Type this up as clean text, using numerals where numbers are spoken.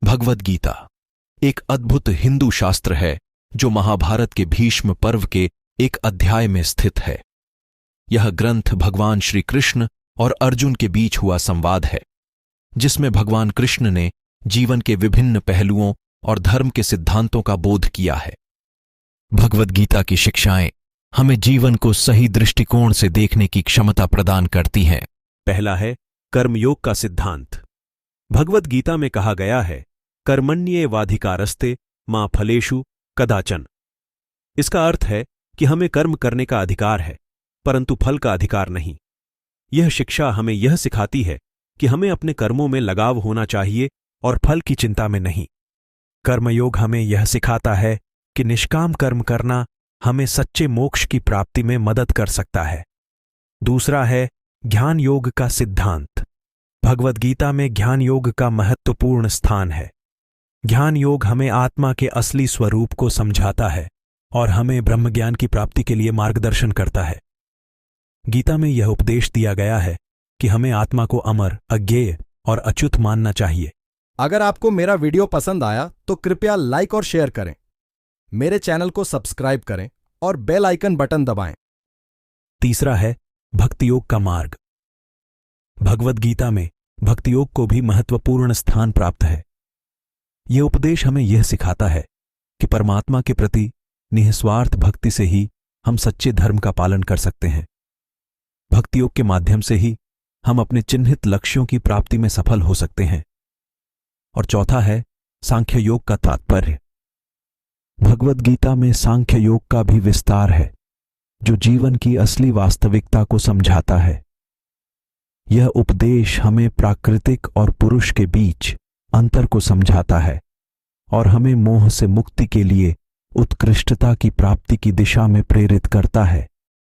भगवद गीता एक अद्भुत हिंदू शास्त्र है जो महाभारत के भीष्म पर्व के एक अध्याय में स्थित है। यह ग्रंथ भगवान श्री कृष्ण और अर्जुन के बीच हुआ संवाद है, जिसमें भगवान कृष्ण ने जीवन के विभिन्न पहलुओं और धर्म के सिद्धांतों का बोध किया है। भगवद गीता की शिक्षाएं हमें जीवन को सही दृष्टिकोण से देखने की क्षमता प्रदान करती हैं। पहला है कर्मयोग का सिद्धांत। भगवद गीता में कहा गया है, कर्मण्येवाधिकारस्ते मा फलेषु कदाचन। इसका अर्थ है कि हमें कर्म करने का अधिकार है, परंतु फल का अधिकार नहीं। यह शिक्षा हमें यह सिखाती है कि हमें अपने कर्मों में लगाव होना चाहिए और फल की चिंता में नहीं। कर्मयोग हमें यह सिखाता है कि निष्काम कर्म करना हमें सच्चे मोक्ष की प्राप्ति में मदद कर सकता है। दूसरा है ज्ञान योग का सिद्धांत। भगवद गीता में ज्ञान योग का महत्वपूर्ण स्थान है। ज्ञान योग हमें आत्मा के असली स्वरूप को समझाता है और हमें ब्रह्मज्ञान की प्राप्ति के लिए मार्गदर्शन करता है। गीता में यह उपदेश दिया गया है कि हमें आत्मा को अमर, अज्ञेय और अच्युत मानना चाहिए। अगर आपको मेरा वीडियो पसंद आया तो कृपया लाइक और शेयर करें, मेरे चैनल को सब्सक्राइब करें और बेल आइकन बटन दबाएं। तीसरा है भक्ति योग का मार्ग। भगवद गीता में भक्ति योग को भी महत्वपूर्ण स्थान प्राप्त है। यह उपदेश हमें यह सिखाता है कि परमात्मा के प्रति निःस्वार्थ भक्ति से ही हम सच्चे धर्म का पालन कर सकते हैं। भक्ति योग के माध्यम से ही हम अपने चिन्हित लक्ष्यों की प्राप्ति में सफल हो सकते हैं। और चौथा है सांख्य योग का तात्पर्य। भगवद गीता में सांख्य योग का भी विस्तार है, जो जीवन की असली वास्तविकता को समझाता है। यह उपदेश हमें प्राकृतिक और पुरुष के बीच अंतर को समझाता है और हमें मोह से मुक्ति के लिए उत्कृष्टता की प्राप्ति की दिशा में प्रेरित करता है।